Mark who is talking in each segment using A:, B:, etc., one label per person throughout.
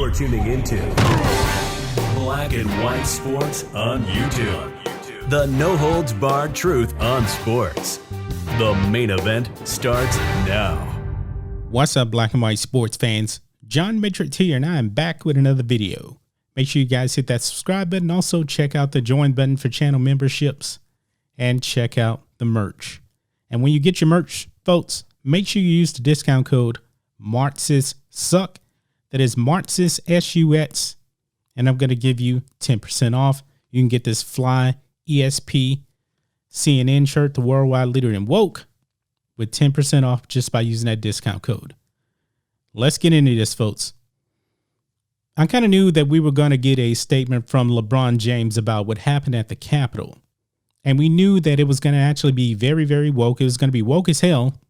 A: You're tuning into Black and White Sports on YouTube. The no-holds-barred truth on sports. The main event starts now.
B: What's up, Black and White sports fans? John Matrix here, and I am back with another video. Make sure you guys hit that subscribe button. Also, check out the join button for channel memberships. And check out the merch. And when you get your merch, folks, make sure you use the discount code MARTSISSUCK. That is Marxist SUX. And I'm going to give you 10% off. You can get this fly ESP CNN shirt, the worldwide leader in woke, with 10% off just by using that discount code. Let's get into this, folks. I kind of knew that we were going to get a statement from LeBron James about what happened at the Capitol. And we knew that it was going to actually be very, very woke. It was going to be woke as hell.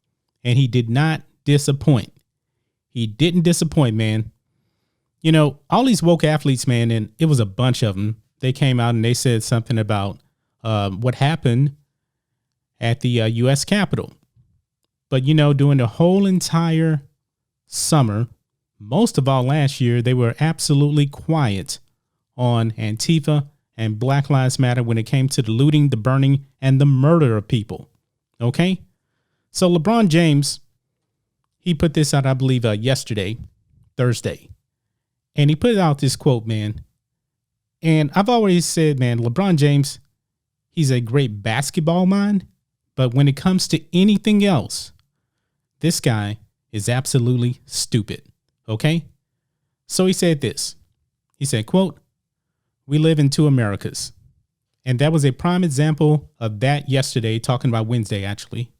B: And he did not disappoint. He didn't disappoint, man. You know, all these woke athletes, man, and it was a bunch of them. They came out and they said something about what happened at the U.S. Capitol. But, you know, during the whole entire summer, most of all last year, they were absolutely quiet on Antifa and Black Lives Matter when it came to the looting, the burning, and the murder of people. Okay? So LeBron James, he put this out, I believe, yesterday, Thursday. And he put out this quote, man. And I've always said, man, LeBron James, he's a great basketball mind. But when it comes to anything else, this guy is absolutely stupid. Okay? So he said this. He said, quote, "We live in two Americas." And that was a prime example of that yesterday, talking about Wednesday, actually.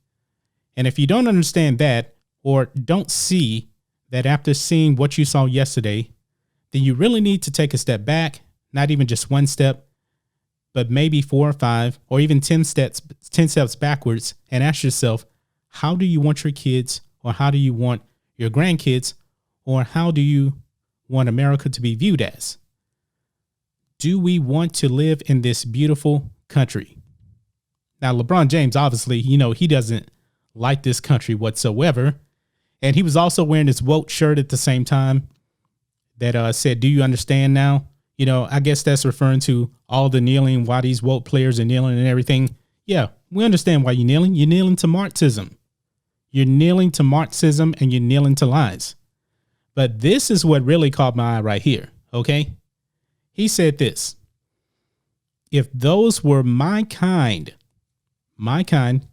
B: And if you don't understand that, or don't see that after seeing what you saw yesterday, then you really need to take a step back, not even just one step, but maybe 4 or 5, or even 10 steps backwards, and ask yourself, how do you want your kids, or how do you want your grandkids, or how do you want America to be viewed as? Do we want to live in this beautiful country? Now, LeBron James, obviously, you know, he doesn't like this country whatsoever. And he was also wearing this woke shirt at the same time that said, "Do you understand now?" You know, I guess that's referring to all the kneeling, why these woke players are kneeling and everything. Yeah, we understand why you're kneeling. You're kneeling to Marxism. You're kneeling to Marxism and you're kneeling to lies. But this is what really caught my eye right here, okay? He said this: "If those were my kind,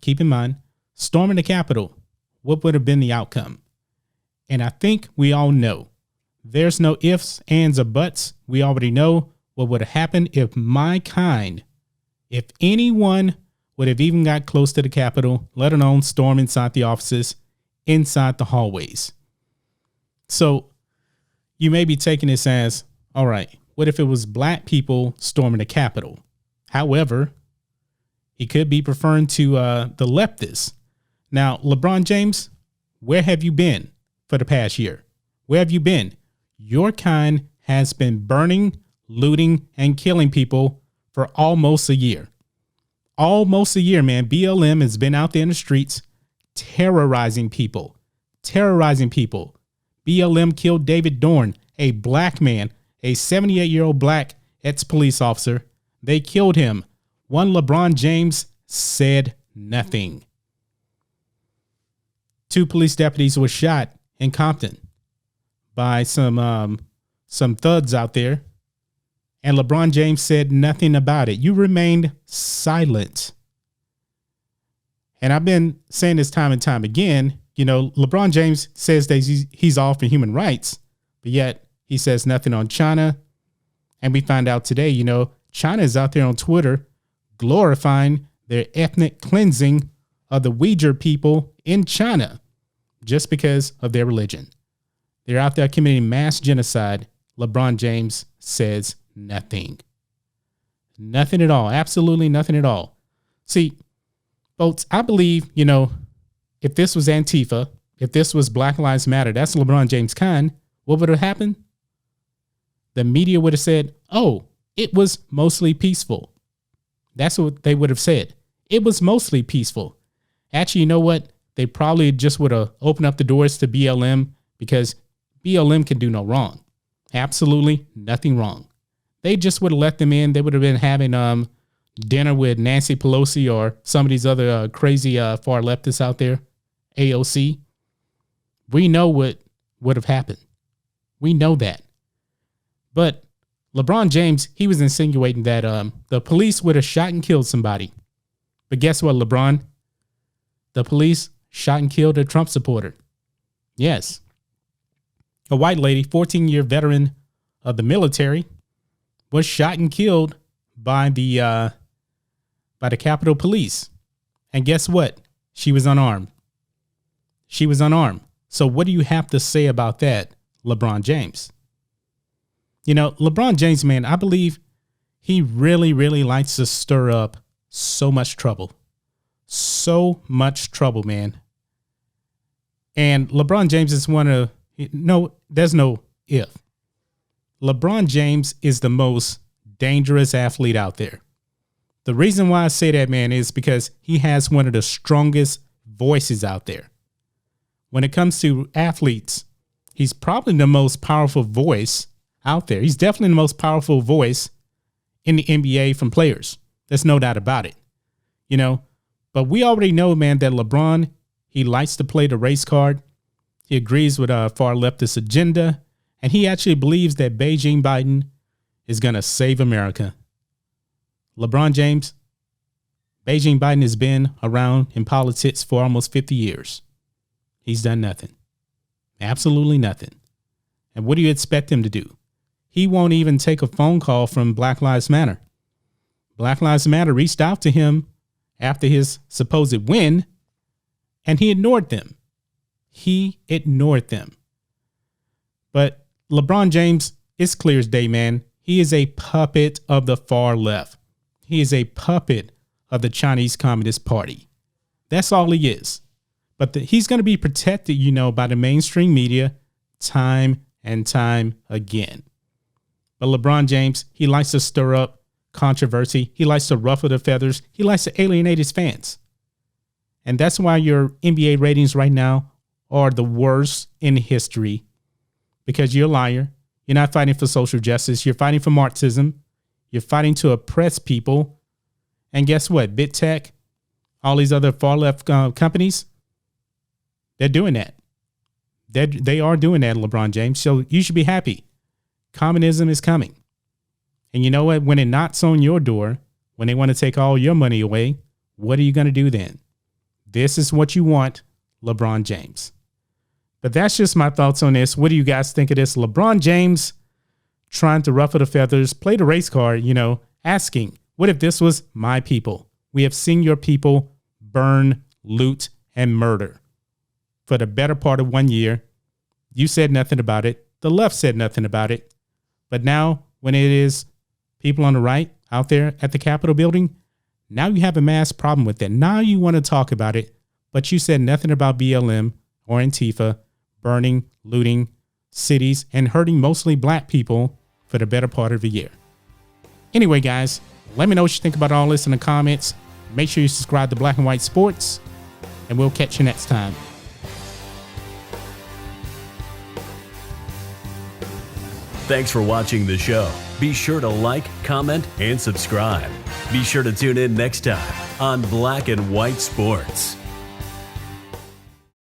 B: keep in mind, storming the Capitol, what would have been the outcome?" And I think we all know. There's no ifs, ands, or buts. We already know what would have happened if my kind, if anyone would have even got close to the Capitol, let alone storm inside the offices, inside the hallways. So you may be taking this as, all right, what if it was black people storming the Capitol? However, he could be referring to the leftists. Now, LeBron James, where have you been for the past year? Where have you been? Your kind has been burning, looting, and killing people for almost a year. Almost a year, man. BLM has been out there in the streets terrorizing people. BLM killed David Dorn, a black man, a 78-year-old black ex-police officer. They killed him. One LeBron James said nothing. 2 police deputies were shot in Compton by some thugs out there, and LeBron James said nothing about it. You remained silent. And I've been saying this time and time again, you know, LeBron James says that he's all for human rights, but yet he says nothing on China. And we find out today, you know, China is out there on Twitter glorifying their ethnic cleansing of the Uyghur people in China just because of their religion. They're out there committing mass genocide. LeBron James says nothing. Nothing at all. Absolutely nothing at all. See, folks, I believe, you know, if this was Antifa, if this was Black Lives Matter, that's LeBron James kind, what would have happened? The media would have said, oh, it was mostly peaceful. That's what they would have said. It was mostly peaceful. Actually, you know what? They probably just would have opened up the doors to BLM because BLM can do no wrong. Absolutely nothing wrong. They just would have let them in. They would have been having dinner with Nancy Pelosi or some of these other crazy far leftists out there, AOC. We know what would have happened. We know that. But LeBron James, he was insinuating that the police would have shot and killed somebody. But guess what, LeBron? The police shot and killed a Trump supporter. Yes. A white lady, 14-year veteran of the military, was shot and killed by the Capitol Police. And guess what? She was unarmed. She was unarmed. So what do you have to say about that, LeBron James? You know, LeBron James, man, I believe he really, really likes to stir up so much trouble. So much trouble, man. And LeBron James is one of, no, there's no if. LeBron James is the most dangerous athlete out there. The reason why I say that, man, is because he has one of the strongest voices out there. When it comes to athletes, he's probably the most powerful voice out there. He's definitely the most powerful voice in the NBA from players. There's no doubt about it, you know. But we already know, man, that LeBron, he likes to play the race card. He agrees with a far leftist agenda, and he actually believes that Beijing Biden is going to save America. LeBron James, Beijing Biden has been around in politics for almost 50 years. He's done nothing. Absolutely nothing. And what do you expect him to do? He won't even take a phone call from Black Lives Matter. Black Lives Matter reached out to him after his supposed win, and he ignored them. He ignored them. But LeBron James, it's clear as day, man. He is a puppet of the far left. He is a puppet of the Chinese Communist Party. That's all he is. But he's going to be protected, you know, by the mainstream media time and time again. But LeBron James, he likes to stir up controversy. He likes to ruffle the feathers. He likes to alienate his fans. And that's why your NBA ratings right now are the worst in history, because you're a liar. You're not fighting for social justice. You're fighting for Marxism. You're fighting to oppress people. And guess what? Big Tech, all these other far left companies, they're doing that. They are doing that, LeBron James. So you should be happy. Communism is coming. And you know what? When it knocks on your door, when they want to take all your money away, what are you going to do then? This is what you want, LeBron James. But that's just my thoughts on this. What do you guys think of this? LeBron James trying to ruffle the feathers, play the race card, you know, asking, what if this was my people? We have seen your people burn, loot, and murder for the better part of 1 year. You said nothing about it. The left said nothing about it. But now when it is people on the right out there at the Capitol building, now you have a mass problem with that. Now you want to talk about it, but you said nothing about BLM or Antifa burning, looting cities and hurting mostly black people for the better part of a year. Anyway, guys, let me know what you think about all this in the comments. Make sure you subscribe to Black and White Sports, and we'll catch you next time.
A: Thanks for watching the show. Be sure to like, comment, and subscribe. Be sure to tune in next time on Black and White Sports.